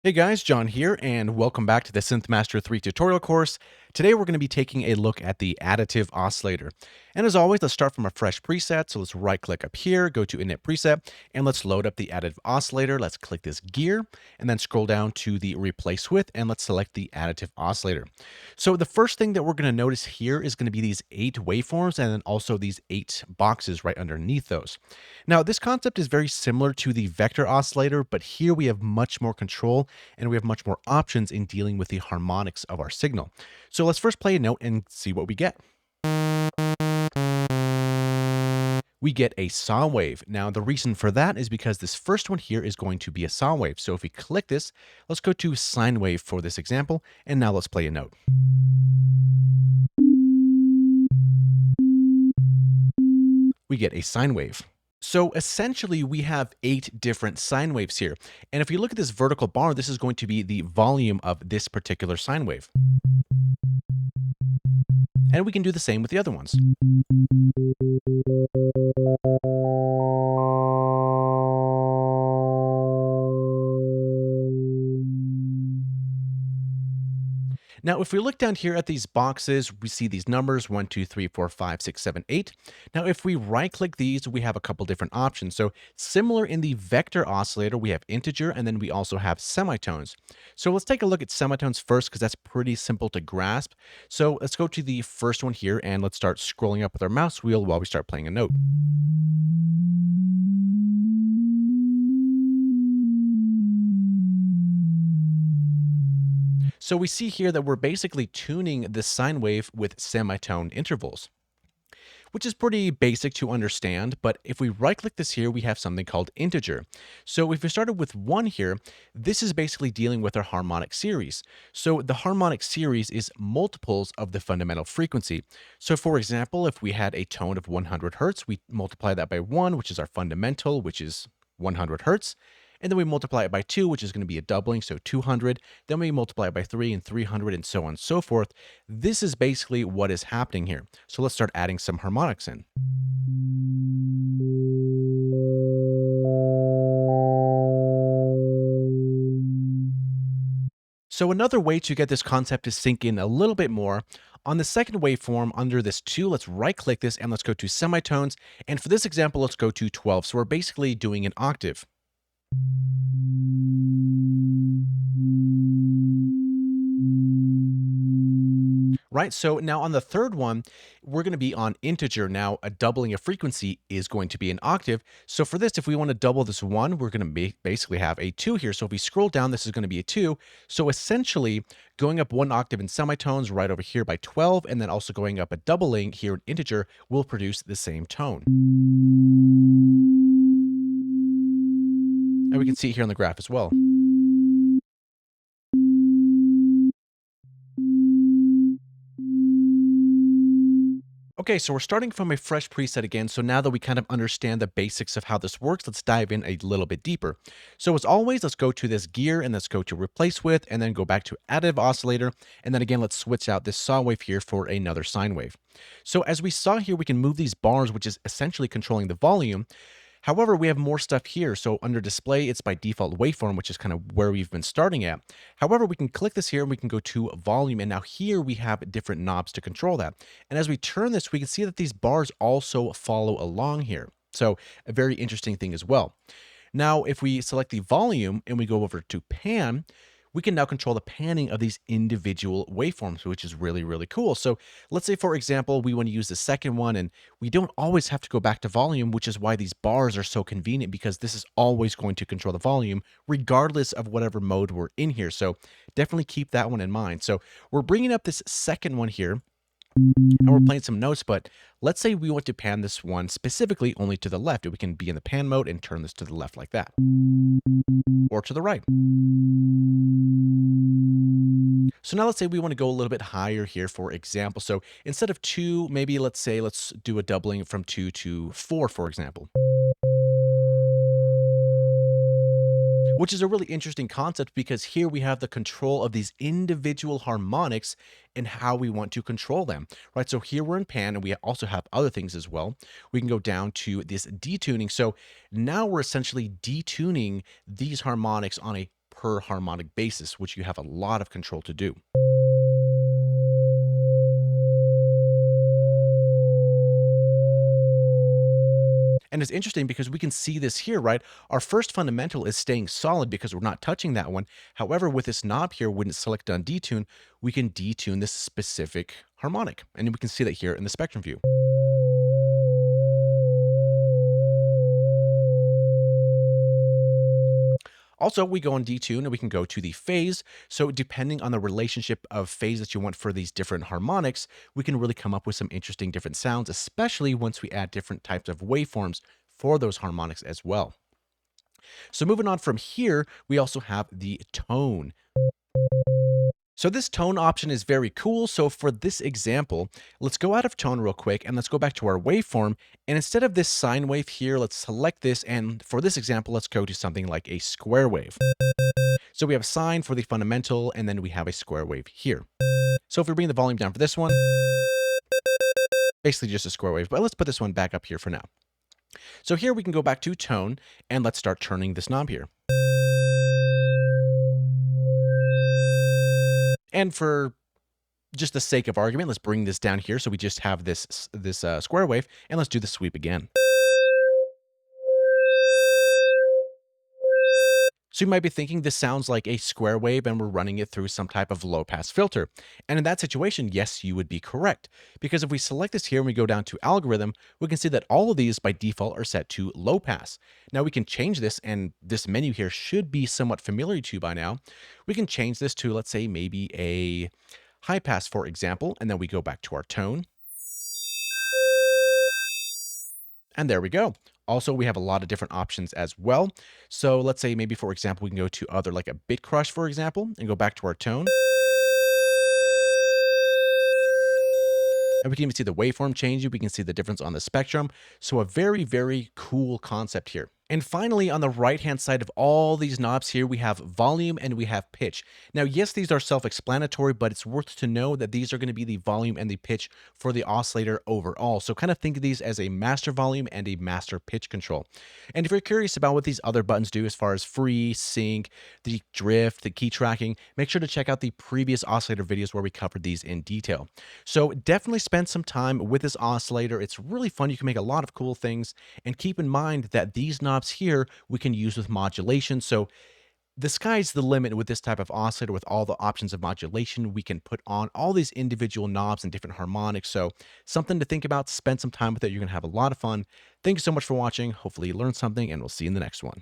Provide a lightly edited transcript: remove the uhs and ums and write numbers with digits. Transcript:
Hey guys, John here, and welcome back to the Synthmaster 3 tutorial course. Today we're going to be taking a look at the Additive Oscillator. And as always, let's start from a fresh preset. So let's right click up here, go to Init Preset, and let's load up the Additive Oscillator. Let's click this gear, and then scroll down to the Replace With, and let's select the Additive Oscillator. So the first thing that we're going to notice here is going to be these 8 waveforms, and then also these 8 boxes right underneath those. Now, this concept is very similar to the vector oscillator, but here we have much more control and we have much more options in dealing with the harmonics of our signal. So let's first play a note and see what we get. We get a saw wave. Now, the reason for that is because this first one here is going to be a saw wave. So if we click this, let's go to sine wave for this example, and now let's play a note. We get a sine wave. So essentially, we have 8 different sine waves here. And if you look at this vertical bar, this is going to be the volume of this particular sine wave. And we can do the same with the other ones. Now, if we look down here at these boxes, we see these numbers 1, 2, 3, 4, 5, 6, 7, 8. Now, if we right click these, we have a couple different options. So similar in the vector oscillator, we have integer, and then we also have semitones. So let's take a look at semitones first, because that's pretty simple to grasp. So let's go to the first one here, and let's start scrolling up with our mouse wheel while we start playing a note. So we see here that we're basically tuning the sine wave with semitone intervals, which is pretty basic to understand. But if we right click this here, we have something called integer. So if we started with 1 here, this is basically dealing with our harmonic series. So the harmonic series is multiples of the fundamental frequency. So for example, if we had a tone of 100 hertz, we multiply that by 1, which is our fundamental, which is 100 hertz. And then we multiply it by 2, which is going to be a doubling, so 200. Then we multiply it by 3 and 300 and so on and so forth. This is basically what is happening here. So let's start adding some harmonics in. So another way to get this concept to sink in a little bit more, on the second waveform under this 2, let's right click this and let's go to semitones. And for this example, let's go to 12. So we're basically doing an octave. Right, so now on the third one, we're going to be on integer. Now, a doubling of frequency is going to be an octave. So for this, if we want to double this 1, we're going to basically have a 2 here. So if we scroll down, this is going to be a 2. So essentially, going up 1 octave in semitones right over here by 12, and then also going up a doubling here in integer will produce the same tone. And we can see it here on the graph as well. Okay, so we're starting from a fresh preset again. So now that we kind of understand the basics of how this works, let's dive in a little bit deeper. So as always, let's go to this gear and let's go to Replace With, and then go back to Additive Oscillator. And then again, let's switch out this saw wave here for another sine wave. So as we saw here, we can move these bars, which is essentially controlling the volume. However, we have more stuff here. So under display, it's by default waveform, which is kind of where we've been starting at. However, we can click this here and we can go to volume. And now here we have different knobs to control that. And as we turn this, we can see that these bars also follow along here. So a very interesting thing as well. Now, if we select the volume and we go over to pan, we can now control the panning of these individual waveforms, which is really, really cool. So let's say, for example, we want to use the second one, and we don't always have to go back to volume, which is why these bars are so convenient, because this is always going to control the volume, regardless of whatever mode we're in here. So definitely keep that one in mind. So we're bringing up this second one here, and we're playing some notes, but let's say we want to pan this one specifically only to the left. We can be in the pan mode and turn this to the left like that, or to the right. So now let's say we want to go a little bit higher here, for example. So instead of 2, maybe let's do a doubling from 2 to 4, for example. Which is a really interesting concept, because here we have the control of these individual harmonics and how we want to control them, right? So here we're in pan, and we also have other things as well. We can go down to this detuning. So now we're essentially detuning these harmonics on a per harmonic basis, which you have a lot of control to do. And it's interesting because we can see this here, right? Our first fundamental is staying solid because we're not touching that one. However, with this knob here, when it's selected on detune, we can detune this specific harmonic. And we can see that here in the spectrum view. Also, we go on detune and we can go to the phase. So depending on the relationship of phase that you want for these different harmonics, we can really come up with some interesting different sounds, especially once we add different types of waveforms for those harmonics as well. So moving on from here, we also have the tone. So this tone option is very cool. So for this example, let's go out of tone real quick and let's go back to our waveform. And instead of this sine wave here, let's select this. And for this example, let's go to something like a square wave. So we have sine for the fundamental, and then we have a square wave here. So if we bring the volume down for this one, basically just a square wave, but let's put this one back up here for now. So here we can go back to tone and let's start turning this knob here. And for just the sake of argument, let's bring this down here. So we just have this square wave, and let's do the sweep again. So you might be thinking this sounds like a square wave and we're running it through some type of low pass filter. And in that situation, yes, you would be correct. Because if we select this here and we go down to algorithm, we can see that all of these by default are set to low pass. Now we can change this, and this menu here should be somewhat familiar to you by now. We can change this to, let's say, maybe a high pass, for example, and then we go back to our tone. And there we go. Also, we have a lot of different options as well. So let's say maybe, for example, we can go to other like a bit crush, for example, and go back to our tone. And we can even see the waveform changing. We can see the difference on the spectrum. So a very, very cool concept here. And finally, on the right-hand side of all these knobs here, we have volume and we have pitch. Now, yes, these are self-explanatory, but it's worth to know that these are going to be the volume and the pitch for the oscillator overall. So kind of think of these as a master volume and a master pitch control. And if you're curious about what these other buttons do as far as free, sync, the drift, the key tracking, make sure to check out the previous oscillator videos where we covered these in detail. So definitely spend some time with this oscillator. It's really fun. You can make a lot of cool things. And keep in mind that these knobs here we can use with modulation. So the sky's the limit with this type of oscillator. With all the options of modulation, we can put on all these individual knobs and different harmonics. So something to think about. Spend some time with it. You're going to have a lot of fun. Thank you so much for watching. Hopefully you learned something, and we'll see you in the next one.